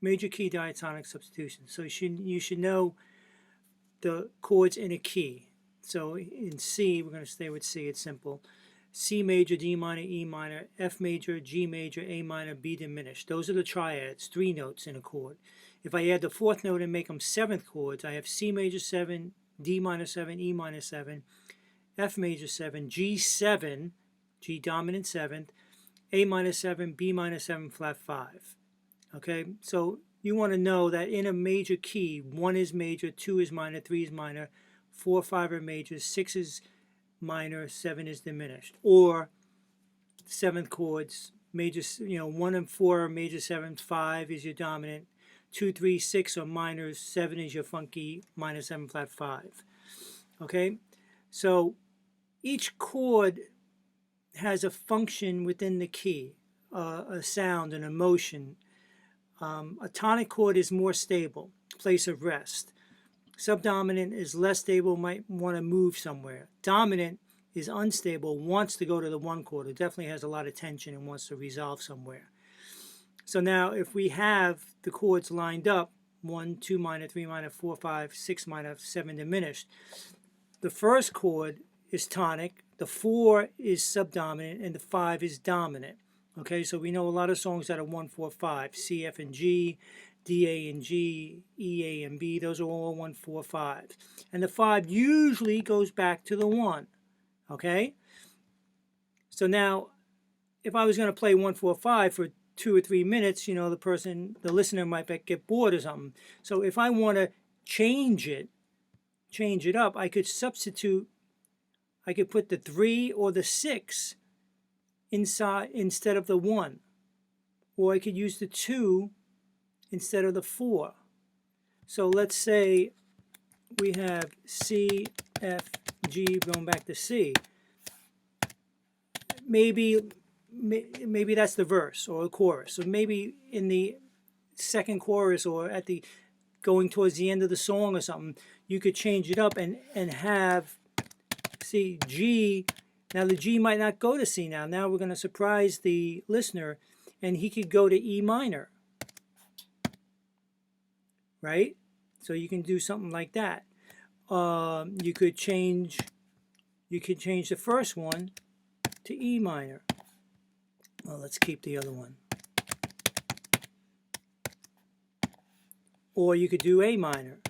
major key diatonic substitution. So you should know the chords in a key. So in C, we're going to stay with C. It's simple. C major, D minor, E minor, F major, G major, A minor, B diminished. Those are the triads, 3 notes in a chord. If I add the 4th note and make them 7th chords, I have C major 7, D minor 7, E minor 7, F major 7, G 7, G dominant 7th, A minor 7, B minor 7, flat 5. Okay, so you want to know that in a major key, 1 is major, 2 is minor, 3 is minor, 4, 5 are major, 6 is minor, 7 is diminished. Or 7th chords, major, 1 and 4 are major 7th, 5 is your dominant, 2, 3, 6 are minors, 7 is your funky, minor 7 flat 5. Okay, so each chord has a function within the key, a sound, an emotion. A tonic chord is more stable, place of rest. Subdominant is less stable, might want to move somewhere. Dominant is unstable, wants to go to the 1 chord. It definitely has a lot of tension and wants to resolve somewhere. So now if we have the chords lined up, 1, 2 minor, 3 minor, 4, 5, 6 minor, 7 diminished, the first chord is tonic, the 4 is subdominant, and the 5 is dominant. Okay, so we know a lot of songs that are 1, 4, 5, C, F, and G, D, A, and G, E, A, and B. Those are all 1, 4, 5. And the 5 usually goes back to the 1. Okay? So now, if I was going to play 1, 4, 5 for 2 or 3 minutes, the listener might get bored or something. So if I want to change it up, I could substitute, I could put the 3 or the 6 inside instead of the 1. Or I could use the 2 instead of the 4. So let's say we have C, F, G, going back to C. Maybe that's the verse or the chorus. So maybe in the second chorus or at the going towards the end of the song or something, you could change it up and have C, G. Now the G might not go to C now. Now we're going to surprise the listener and he could go to E minor. Right? So you can do something like that. You could change the first one to E minor. Well, let's keep the other one. Or you could do A minor.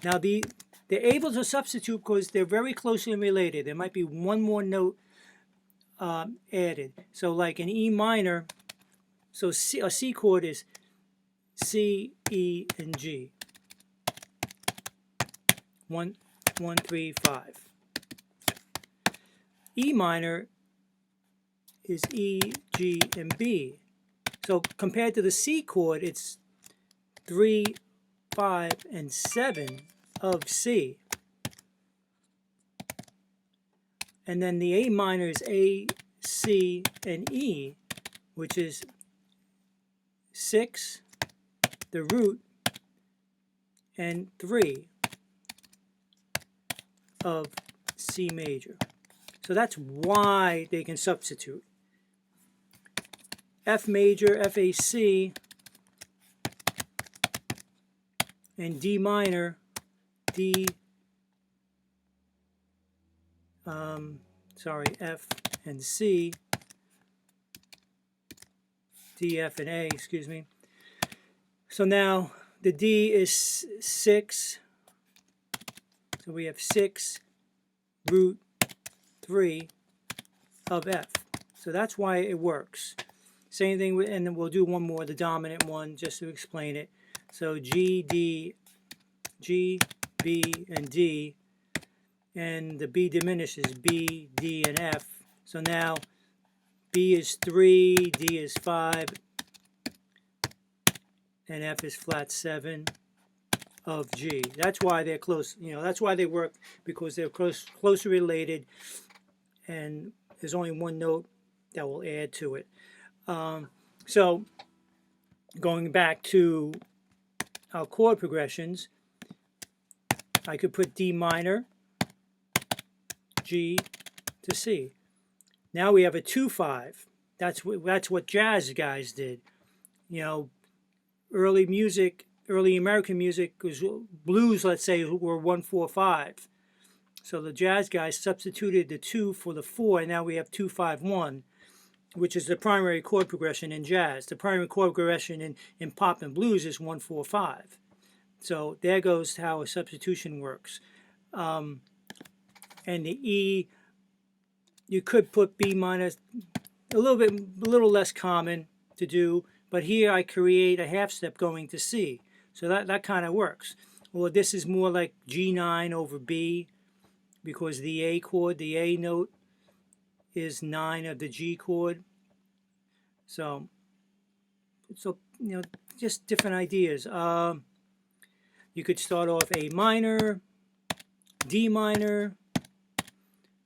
Now they're able to substitute because they're very closely related. There might be one more note added. So like an E minor, so a C chord is C, E, and G. 1, 3, 5. E minor is E, G, and B. So compared to the C chord, it's 3, 5, and 7 of C. And then the A minor is A, C, and E, which is 6, the root, and 3 of C major. So that's why they can substitute. F major, FAC, and D minor, F and C, D, F, and A, excuse me. So now the D is 6. So we have 6 root 3 of F. So that's why it works. Same thing, and then we'll do one more, the dominant one, just to explain it. So G, D, G, B, and D. And the B diminishes B, D, and F. So now B is 3, D is 5, and F is flat 7 of G. That's why they're close. That's why they work, because they're closely related, and there's only one note that will add to it. So going back to our chord progressions, I could put D minor, G to C. Now we have a 2-5. That's what jazz guys did. early music, early American music was blues, let's say, were 1-4-5. So the jazz guys substituted the 2 for the 4, and now we have 2-5-1, which is the primary chord progression in jazz. The primary chord progression in pop and blues is 1-4-5. So there goes how a substitution works. And the E, you could put B minor, a little less common to do, but here I create a half step going to C. So that kind of works. Or this is more like G9 over B, because the A chord, the A note is 9 of the G chord. So just different ideas. You could start off A minor, D minor,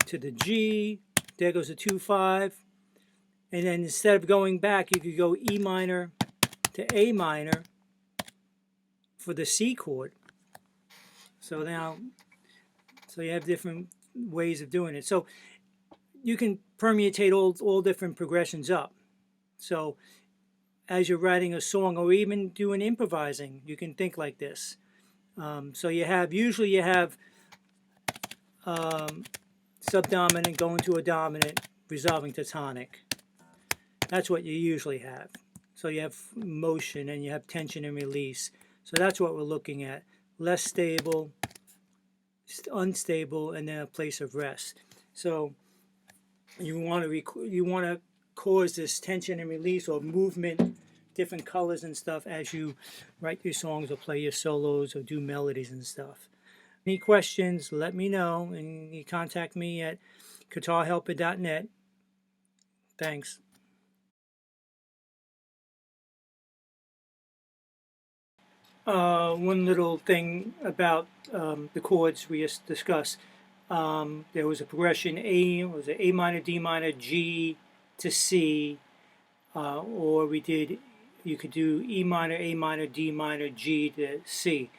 to the G. There goes a 2-5. And then instead of going back, you could go E minor to A minor for the C chord. So you have different ways of doing it. So you can permutate all different progressions up. So as you're writing a song or even doing improvising, you can think like this. So usually you have subdominant going to a dominant, resolving to tonic. That's what you usually have. So you have motion and you have tension and release. So that's what we're looking at. Less stable, unstable, and then a place of rest. So you want to cause this tension and release or movement, different colors and stuff as you write your songs or play your solos or do melodies and stuff. Any questions, let me know, and you contact me at guitarhelper.net. Thanks. One little thing about the chords we just discussed. There was a progression A minor, D minor, G to C, or you could do E minor, A minor, D minor, G to C.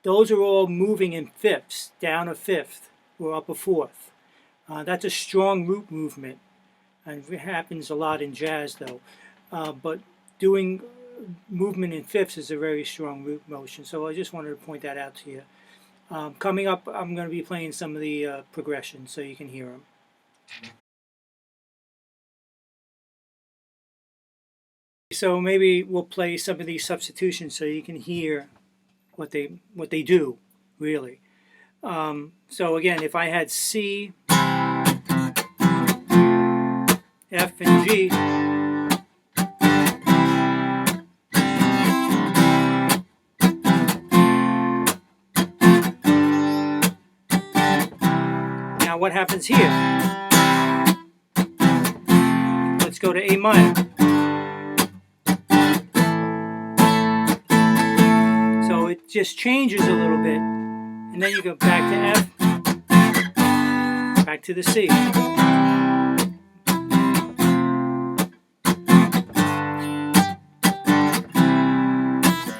Those are all moving in fifths, down a fifth or up a fourth. That's a strong root movement, and it happens a lot in jazz though. But doing movement in fifths is a very strong root motion, so I just wanted to point that out to you. Coming up, I'm going to be playing some of the progressions so you can hear them. So maybe we'll play some of these substitutions so you can hear what they do, really. So again, if I had C, F, and G, now what happens here? Let's go to A minor. So it just changes a little bit, and then you go back to F, back to the C.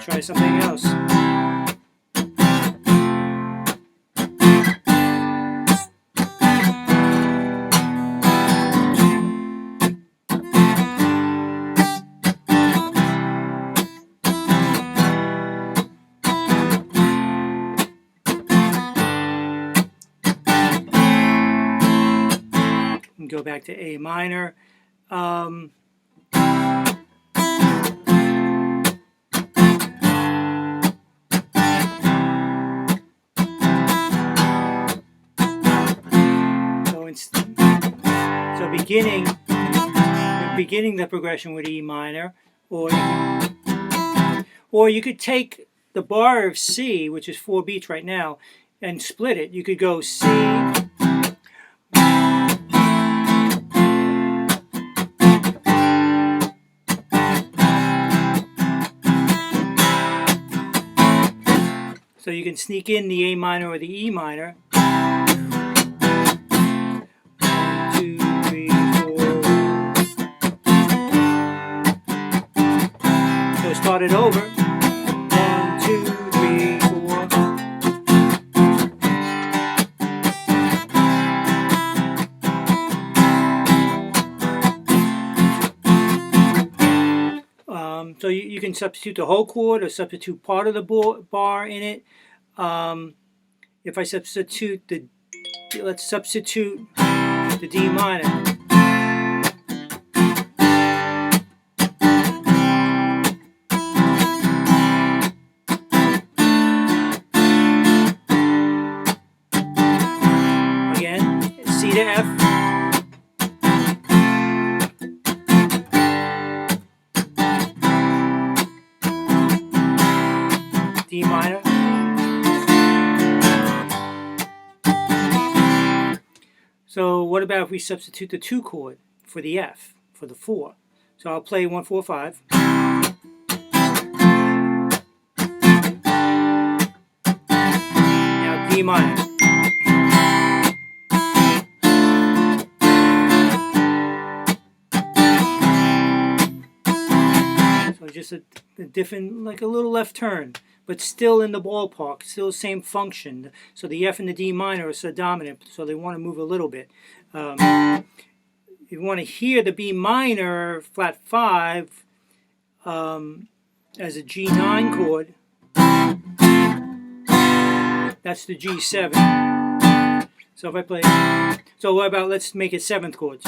Try something else. And go back to A minor. So beginning the progression with E minor, or you could take the bar of C, which is 4 beats right now, and split it. You could go C, so you can sneak in the A minor or the E minor. 1, 2, 3, 4. So start it over. 1, 2, 3, 4. So you can substitute the whole chord or substitute part of the bar in it. If I substitute let's substitute the D minor. Again, C to F. D minor. So what about if we substitute the 2 chord for the F, for the 4? So I'll play 1, 4, 5. Now D minor. So just a different, like a little left turn, but still in the ballpark, still the same function. So the F and the D minor are so dominant, so they want to move a little bit. You want to hear the B minor flat 5 as a G9 chord. That's the G7. So if I play, so what about, let's make it 7th chords.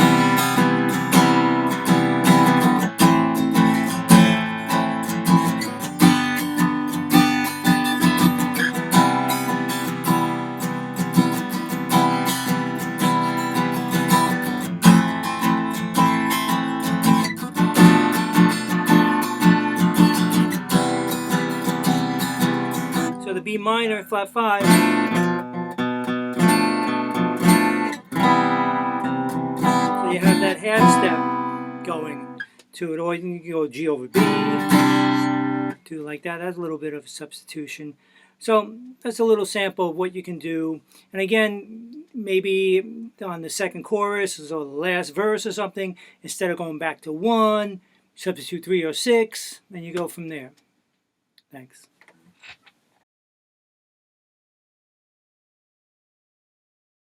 So the B minor flat 5. So you have that half step going to it, or you can go G over B, do like that. That's a little bit of a substitution. So that's a little sample of what you can do. And again, maybe on the second chorus or the last verse or something, instead of going back to 1, substitute 3 or 6, and you go from there. Thanks.